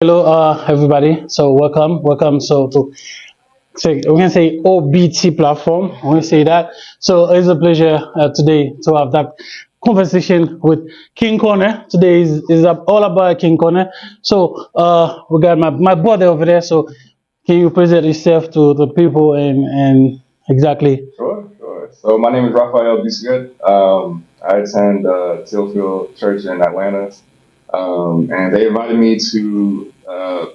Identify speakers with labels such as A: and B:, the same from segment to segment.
A: Hello, everybody. So welcome. So to say we can say OBT platform. We can say that. So it's a pleasure today to have that conversation with King Corner. Today is all about King Corner. So we got my brother over there. So can you present yourself to the people and exactly?
B: Sure, sure. So my name is RAPHAEL Buissereth. I attend Tillfield Church in Atlanta, and they invited me to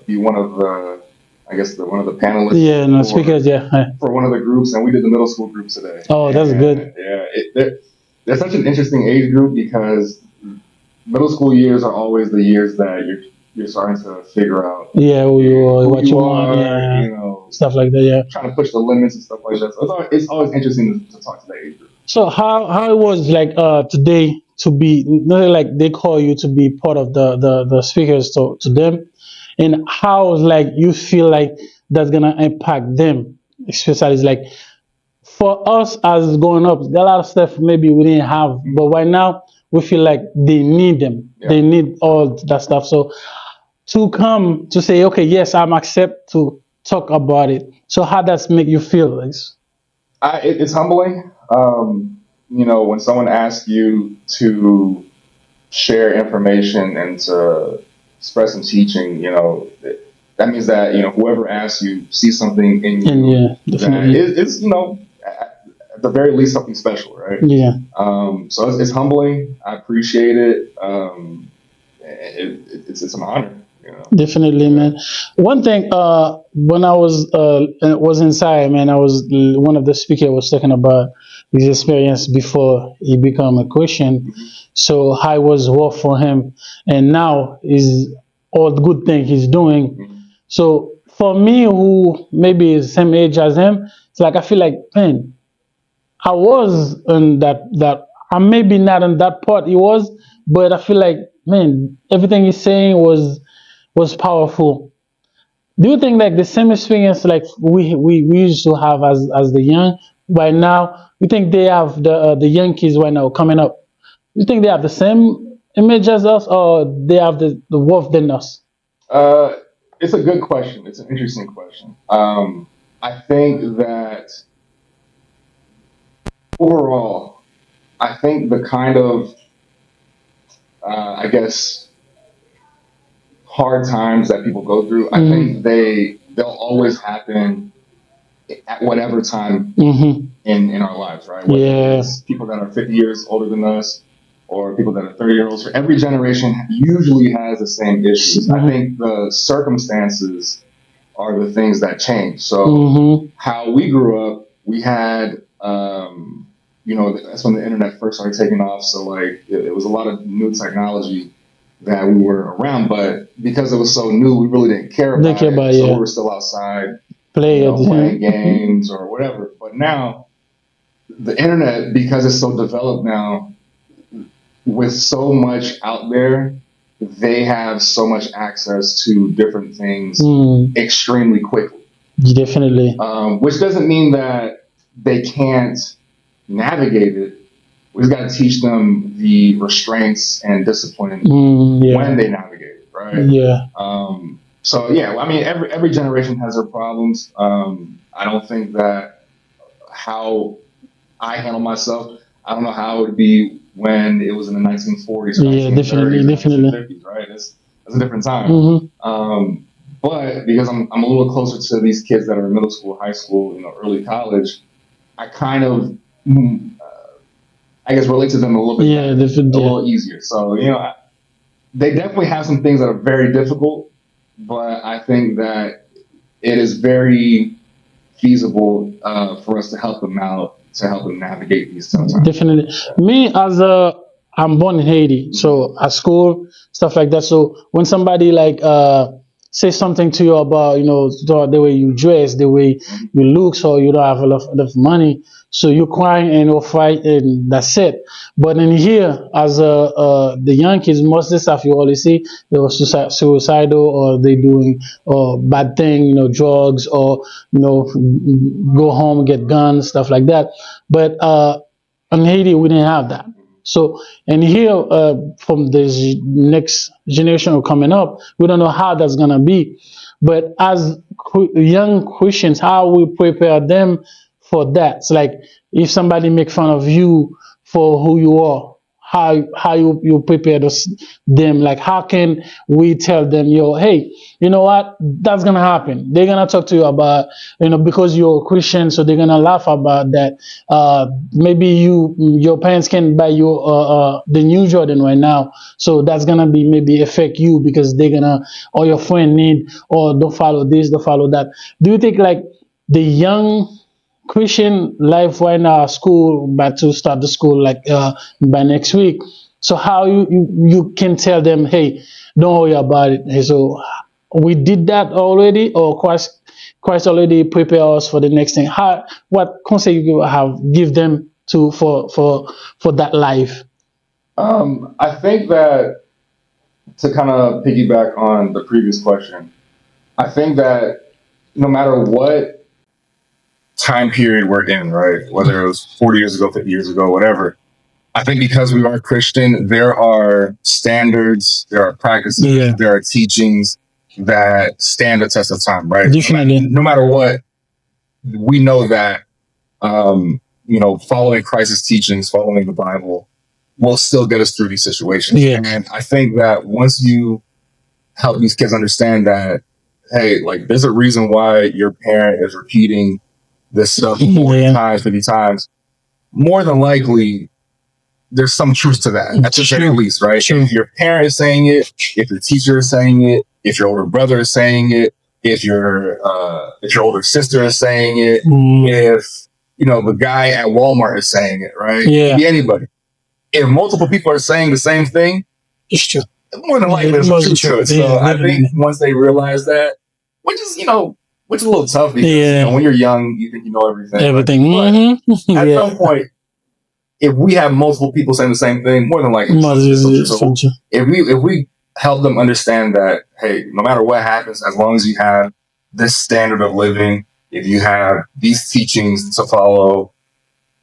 B: be one of one of the panelists
A: Yeah, no speakers. Yeah.
B: for one of the groups, and we did the middle school group today.
A: Oh, that's good.
B: Yeah, they're such an interesting age group because middle school years are always the years that you're starting to figure out
A: Yeah, who you are,
B: who
A: what you
B: you
A: want.
B: are,
A: Yeah, stuff like that. Yeah.
B: trying to push the limits and stuff like that. So it's always interesting to talk to that age group.
A: So how it was like today to be not like they call you to be part of the speakers to them, and how like you feel like that's gonna impact them, especially like for us as growing up, there are a lot of stuff maybe we didn't have, but right now we feel like they need them, they
B: Yeah.
A: need all that stuff. So to come to say, okay, yes, I'm accept to talk about it. So how does make you feel? Like,
B: It's humbling. When someone asks you to share information and to express some teaching, that means that whoever asks you sees something in
A: and
B: you
A: yeah,
B: that
A: definitely.
B: is at the very least something special, right?
A: Yeah.
B: So it's humbling. I appreciate it. It's an honor.
A: Definitely, man. One thing, when I was inside, man, I was one of the speaker was talking about his experience before he became a Christian. So how it was rough for him, and now is all the good thing he's doing. So for me, who maybe is same age as him, it's like I feel like, man, I was in that I'm maybe not in that part he was, but I feel like, man, everything he's saying was powerful. Do you think like the same experience like we used to have as the young right now? You think they have the young kids right now coming up? You think they have the same image as us, or they have the worth than us?
B: Uh, it's a good question. It's an interesting question. I think that overall, I think the kind of, I guess, hard times that people go through, I think they'll always happen at whatever time
A: Mm-hmm.
B: in our lives, right? Whether
A: Yeah.
B: it's people that are 50 years older than us or people that are 30 years olds. Every generation usually has the same issues. I think the circumstances are the things that change. So how we grew up, we had, that's when the internet first started taking off. So like it was a lot of new technology that we were around, but because it was so new, we really didn't care
A: They
B: about
A: care
B: it.
A: about
B: So
A: yeah.
B: we were still outside,
A: Play it.
B: playing games or whatever. But now the internet, because it's so developed now, with so much out there, they have so much access to different things extremely quickly.
A: Definitely.
B: Which doesn't mean that they can't navigate it. We've got to teach them the restraints and discipline
A: Yeah.
B: when they navigate it, right?
A: Yeah.
B: So yeah, I mean, every generation has their problems. I don't think that how I handle myself, I don't know how it would be when it was in the 1940s or
A: Yeah,
B: 1930s,
A: definitely.
B: 1950s, right? It's a different time.
A: Mm-hmm.
B: But because I'm a little closer to these kids that are in middle school, high school, early college, I kind of, I guess, relate to them a little bit
A: Yeah,
B: better,
A: definitely.
B: a little easier. So they definitely have some things that are very difficult, but I think that it is very feasible for us to help them out, to help them navigate these tough times.
A: Definitely. Me as a I'm born in Haiti, so at school stuff like that. So when somebody like say something to you about the way you dress, the way you look, so you don't have a lot of money, so you crying and you fight and that's it. But in here, as the young kids, most of the stuff you always see they were suicidal or they doing bad thing, drugs or go home get guns, stuff like that. But in Haiti, we didn't have that. So, and here, from the next generation coming up, we don't know how that's gonna be. But as young Christians, how we prepare them for that? It's like if somebody make fun of you for who you are, how you prepare them. Like how can we tell them, yo, hey, you know what, that's gonna happen. They're gonna talk to you about, because you're a Christian, so they're gonna laugh about that. Maybe your parents can buy you the new Jordan right now, so that's gonna be maybe affect you because they're gonna, or your friend need, or don't follow this, don't follow that. Do you think like the young Christian life right now, school about to start the school like by next week? So how you can tell them, hey, don't worry about it. Hey, so we did that already, or Christ already prepared us for the next thing. How, what conseil you give them to for that life?
B: I think that, to kind of piggyback on the previous question, I think that no matter what time period we're in, right, whether it was 40 years ago, 50 years ago, whatever, I think because we are Christian, there are standards, there are practices,
A: Yeah.
B: there are teachings that stand the test of time, right?
A: Definitely.
B: No matter what, we know that, following Christ's teachings, following the Bible, will still get us through these situations.
A: Yeah.
B: And I think that once you help these kids understand that, hey, like there's a reason why your parent is repeating this stuff 40 times, 50 times, more than likely there's some truth to that, at the very least, right?
A: True.
B: If your parent is saying it, if your teacher is saying it, if your older brother is saying it, if your older sister is saying it, if the guy at Walmart is saying it, right?
A: Yeah.
B: It could be anybody. If multiple people are saying the same thing,
A: It's true.
B: more than likely there's truth to it. So
A: Yeah,
B: I think once they realize that, which is a little tough because when you're young, you think you know everything.
A: Everything.
B: But at some point, if we have multiple people saying the same thing, more than likely, so if we help them understand that, hey, no matter what happens, as long as you have this standard of living, if you have these teachings to follow,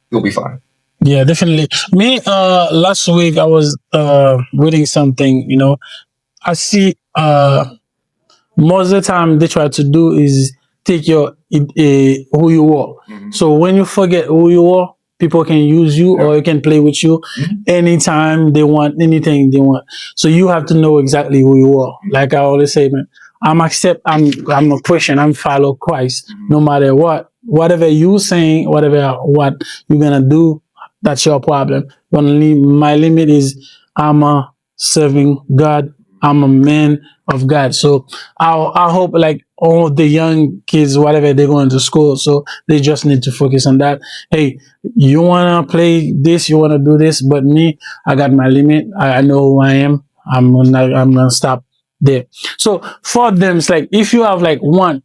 B: you'll be fine.
A: Yeah, definitely. Me, last week I was reading something. I see most of the time they try to do is take your who you are.
B: Mhm.
A: So when you forget who you are, people can use you or you can play with you anytime they want, anything they want. So you have to know exactly who you are. Like I always say, man, I'm a Christian. I'm follow Christ. No matter whatever you saying, what you're gonna do, that's your problem. Only my limit is I'm a serving God. I'm a man of God. So I hope like all the young kids, whatever they're going to school, so they just need to focus on that. Hey, you wanna play this, you wanna do this, but me, I got my limit. I know who I am. I'm gonna stop there. So for them, it's like if you have like one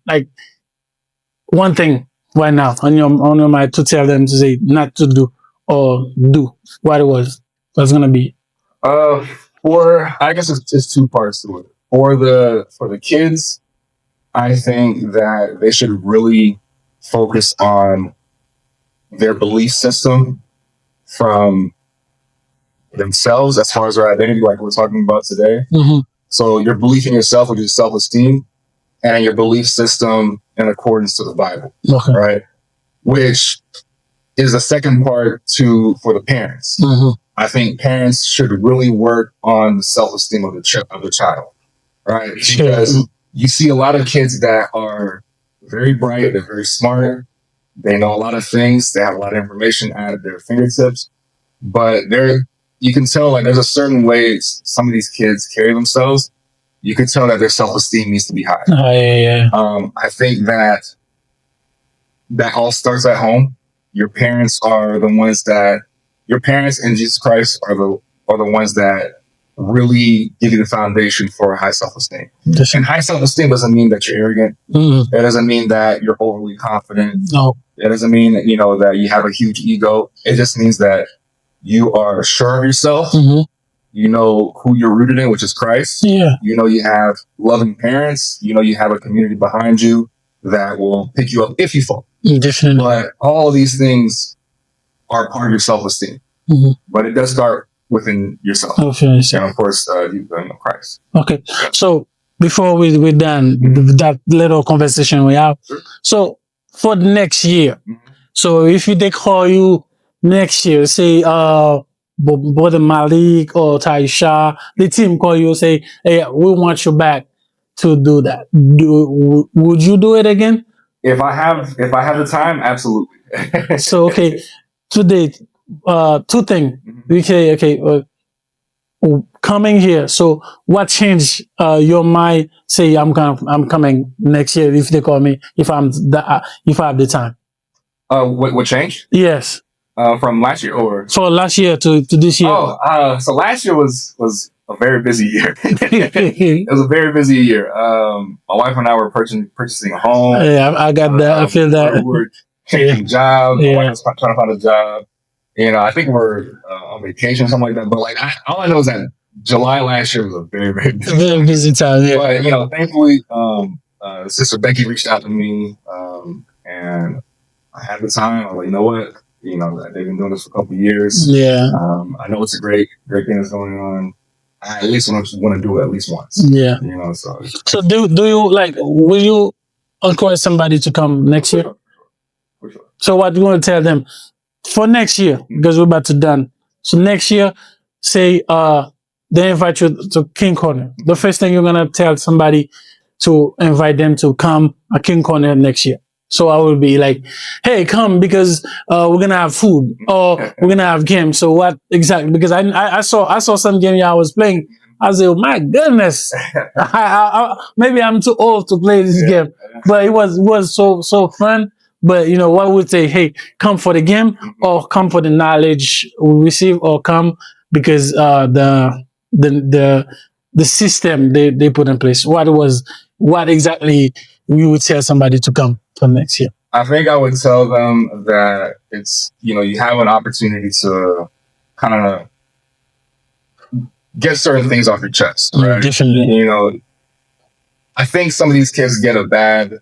A: thing right now on your mind to tell them to say not to do or do, what it was, what's gonna be.
B: I guess it's two parts to it. For the kids, I think that they should really focus on their belief system from themselves as far as their identity, like we're talking about today.
A: Mm-hmm.
B: So your belief in yourself, which is self-esteem, and your belief system in accordance to the Bible, right? Which is the second part for the parents.
A: Mm-hmm.
B: I think parents should really work on the self-esteem of the child, right? Because you see a lot of kids that are very bright, they're very smart, they know a lot of things, they have a lot of information at their fingertips, but you can tell like there's a certain way some of these kids carry themselves. You can tell that their self-esteem needs to be high. I think that all starts at home. Your parents and Jesus Christ are the ones that really give you the foundation for high self-esteem. And high self-esteem doesn't mean that you're arrogant. That doesn't mean that you're overly confident.
A: No.
B: That doesn't mean that that you have a huge ego. It just means that you are sure of yourself. Mm-hmm. You know who you're rooted in, which is Christ. Yeah. You have loving parents. You have a community behind you that will pick you up if you fall. Definitely. But all of these things are part of your self-esteem. Mm-hmm. But it does start within yourself.
A: Okay.
B: And of course, you know, Christ.
A: Okay. So before we're done with that little conversation we have,
B: Sure.
A: so for the next year,
B: Mhm.
A: so if they call you next year, say Brother Malik or Taisha, the team call you say, hey, we want you back to do that. Would you do it again?
B: If I have the time, absolutely.
A: So okay, today, two things.
B: Mhm.
A: Okay, okay. Coming here. So what changed your mind? Say I'm coming next year if they call me if if I have the time.
B: What changed?
A: Yes.
B: From last year or?
A: So last year to this year.
B: Oh, so last year was a very busy year. It was a very busy year. My wife and I were purchasing a home.
A: Yeah, I got that. I feel that.
B: We were changing jobs.
A: Yeah.
B: My wife was trying to find a job. You know, I think we're on vacation or something like that. But like, all I know is that July last year was a very, very busy,
A: Very busy time. Yeah.
B: But you know, thankfully, Sister Becky reached out to me, and I had the time. I was like, you know what? You know, they've been doing this for a couple of years.
A: Yeah.
B: I know it's a great thing that's going on. I at least want to do it at least once.
A: Yeah.
B: You know, so.
A: So do you like? Will you encourage somebody to come next year?
B: For sure.
A: So what do you want to tell them for next year? Because we're about to done. So next year, say they invite you to King Corner. The first thing you're gonna tell somebody to invite them to come at King Corner next year. So I will be like, hey, come because we're gonna have food or we're gonna have games. So what exactly? Because I saw some game I was playing. I was like, oh, my goodness, maybe I'm too old to play this game, but it was so fun. But you know what would say, hey, come for the game or come for the knowledge we receive or come because the system they put in place. What exactly we would tell somebody to come for next year?
B: I think I would tell them that it's, you know, you have an opportunity to kind of get certain things off your chest, right?
A: Definitely.
B: You know, I think some of these kids get a bad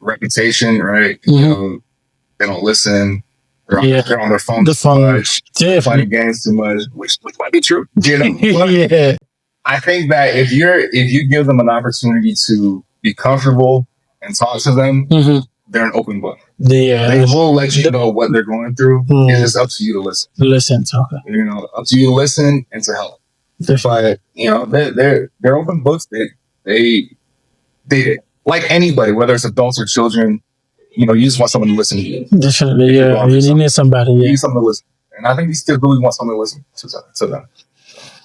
B: reputation, right? You know, they don't listen. They're on their phone too much. They're playing games too much, which might be true. You know,
A: Yeah.
B: I think that if you give them an opportunity to be comfortable and talk to them, they're an open book. They will let you know what they're going through. It's just up to you to listen.
A: Okay.
B: You know, up to you to listen and to help. But you know, they're open books. They like anybody, whether it's adults or children. You know, you just want someone to listen to you.
A: Definitely, yeah. You need somebody. Yeah.
B: You need someone to listen, and I think these kids really want someone to listen to them.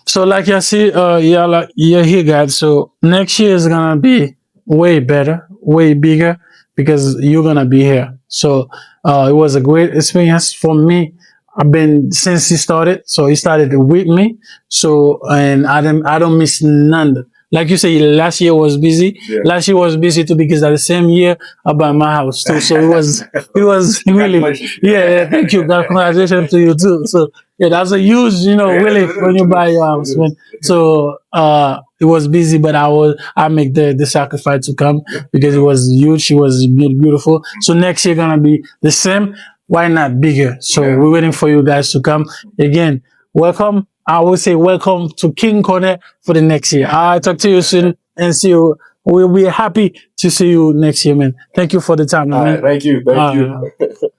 A: So, like you see, you're here, guys. So next year is gonna be way better, way bigger because you're gonna be here. So it was a great experience for me. I've been since he started. So he started with me. So and I don't miss none. Like you say, last year was busy. Yeah. Last year was busy too because at the same year I bought my house too. So it was really, yeah. Thank you. Congratulations to you too. So yeah, that's a huge, relief when you buy your house. So it was busy, but I make the sacrifice to come because it was huge. It was beautiful. So next year gonna be the same. Why not bigger? So we're waiting for you guys to come again. Welcome. I will say welcome to King Corner for the next year. I'll talk to you soon and see you. We'll be happy to see you next year, man. Thank you for the time, man.
B: Thank you. Thank you.